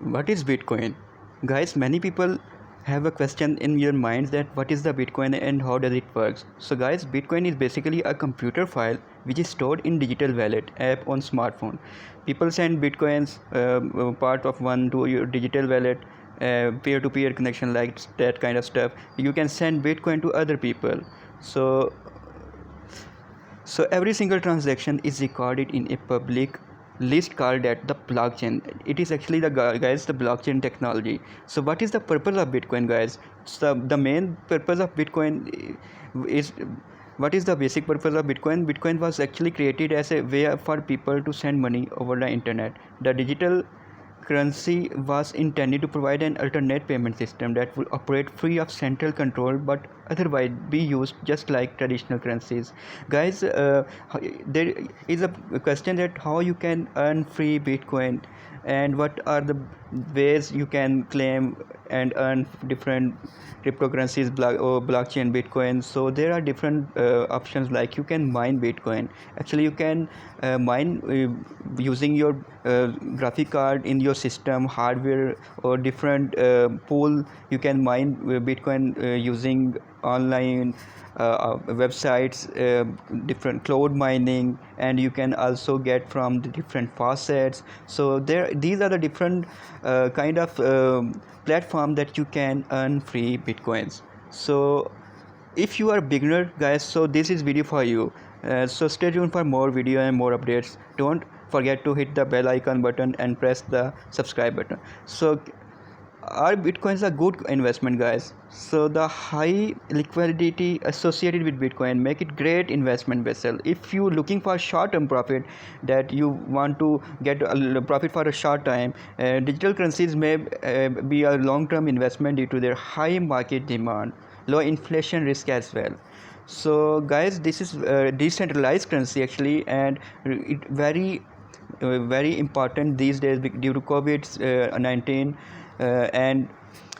What is Bitcoin? Guys, many people have a question in your minds that what is the Bitcoin and how does it work. So guys, Bitcoin is basically a computer file which is stored in digital wallet app on smartphone. People send Bitcoins part of one to your digital wallet, peer-to-peer connection, like that kind of stuff. You can send Bitcoin to other people. So every single transaction is recorded in a public list called at the blockchain. It is actually the blockchain technology. So what is the purpose of Bitcoin, guys? So the main purpose of Bitcoin is, what is the basic purpose of Bitcoin? Bitcoin was actually created as a way for people to send money over the internet. The digital currency was intended to provide an alternate payment system that would operate free of central control but otherwise be used just like traditional currencies. Guys, there is a question that how you can earn free Bitcoin and what are the ways you can claim and earn different cryptocurrencies or blockchain Bitcoin. So there are different options, like you can mine Bitcoin. Actually you can mine using your graphic card in your system hardware or different pool. You can mine Bitcoin using online websites, different cloud mining, and you can also get from the different faucets. So these are the different kind of platform that you can earn free Bitcoins. So if you are a beginner, guys, so this is video for you. So stay tuned for more video and more updates. Don't forget to hit the bell icon button and press the subscribe button. So are Bitcoins a good investment, guys? So the high liquidity associated with Bitcoin make it great investment vessel. If you looking for short-term profit, that you want to get a profit for a short time, digital currencies may be a long-term investment due to their high market demand, low inflation risk as well. So guys, this is decentralized currency actually, and it very important these days due to COVID-19, and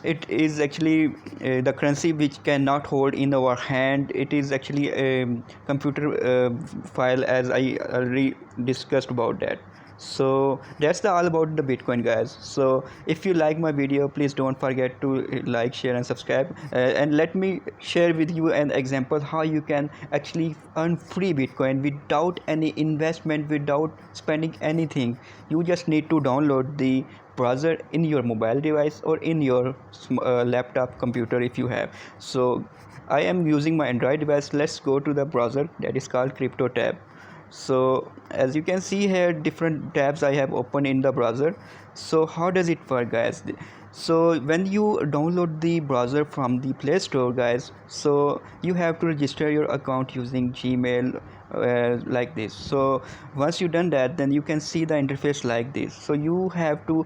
it is actually the currency which cannot hold in our hand. It is actually a computer file, as I already discussed about that. So that's all about the Bitcoin, guys. So if you like my video, please don't forget to like, share and subscribe, and let me share with you an example how you can actually earn free Bitcoin without any investment, without spending anything. You just need to download the browser in your mobile device or in your laptop computer if you have. So I am using my Android device. Let's go to the browser that is called CryptoTab. So as you can see here, different tabs I have opened in the browser. So how does it work, guys? So when you download the browser from the Play Store, guys, so you have to register your account using Gmail, like this. So once you done that, then you can see the interface like this. So you have to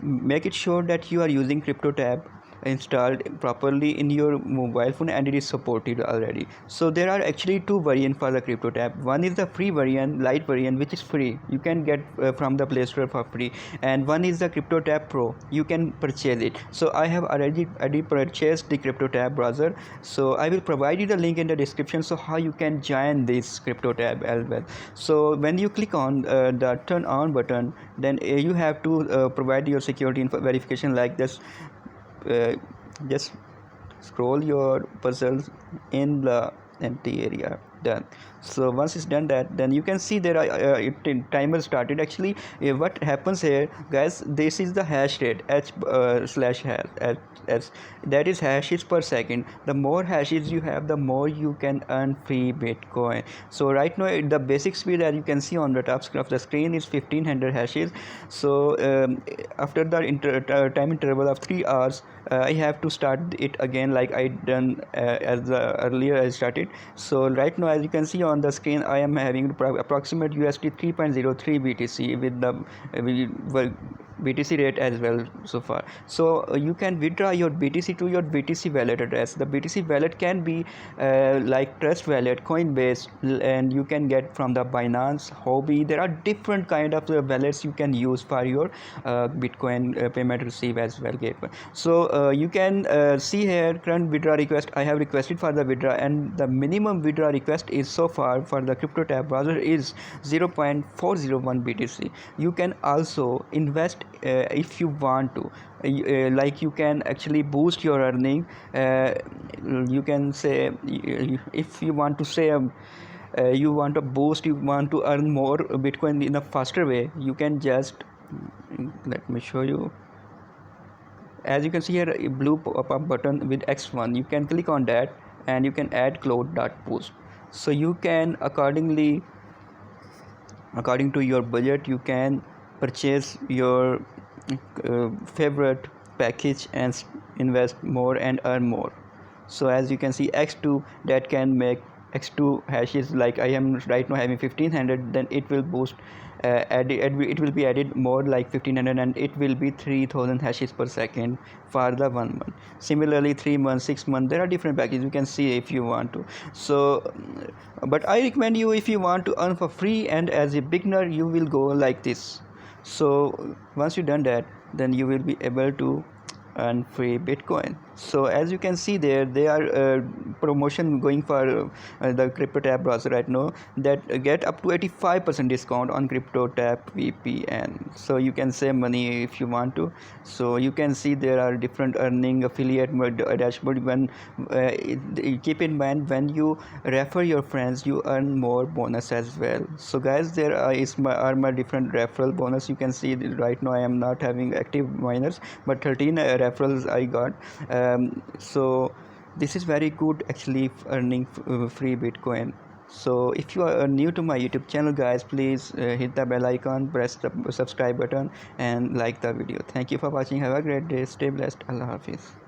make it sure that you are using CryptoTab installed properly in your mobile phone and it is supported already. So there are actually two variants for the CryptoTab. One is the free variant, light variant, which is free, you can get from the Play Store for free, and one is the CryptoTab Pro, you can purchase it. So I have already purchased the CryptoTab browser, so I will provide you the link in the description, so how you can join this CryptoTab as well. So when you click on the turn on button, then you have to provide your security verification like this. Just scroll your puzzles in the empty area. Done. So once it's done that, then you can see there timer started. Actually what happens here, guys, this is the hash rate, slash hash, that is hashes per second. The more hashes you have, the more you can earn free Bitcoin. So right now the basic speed, as you can see on the top of the screen, is 1500 hashes. So after the time interval of 3 hours, I have to start it again, like I done as earlier I started. So right now, as you can see on the screen, I am having approximate USD 3.03 BTC with the BTC rate as well so far. So you can withdraw your BTC to your BTC wallet address. The BTC wallet can be like Trust Wallet, Coinbase, and you can get from the Binance, Huobi. There are different kind of wallets you can use for your Bitcoin payment receive as well. So you can see here current withdraw request. I have requested for the withdraw, and the minimum withdraw request is so far for the CryptoTab browser is 0.401 BTC. You can also invest if you want to, like you can actually boost your earning. You can say, if you want to say you want to boost, you want to earn more Bitcoin in a faster way, you can just, let me show you. As you can see here, a blue pop-up button with X1, you can click on that and you can add cloud.boost. So you can according to your budget, you can purchase your favorite package and invest more and earn more. So as you can see, X2 that can make X2 hashes, like I am right now having 1500, then it will boost, it will be added more like 1500, and it will be 3000 hashes per second for the 1 month. Similarly 3 months, 6 months, there are different packages, you can see if you want to. So but I recommend you, if you want to earn for free and as a beginner, you will go like this. So once you done that, then you will be able to earn free Bitcoin. So as you can see there, they are promotion going for the CryptoTab browser right now, that get up to 85% discount on CryptoTab VPN. So you can save money if you want to. So you can see there are different earning affiliate dashboard. When keep in mind, when you refer your friends, you earn more bonus as well. So guys, there are my different referral bonus. You can see right now I am not having active miners, but 13 referrals I got. So this is very good actually, earning free Bitcoin. So if you are new to my YouTube channel, guys, please hit the bell icon, press the subscribe button and like the video. Thank you for watching. Have a great day. Stay blessed. Allah Hafiz.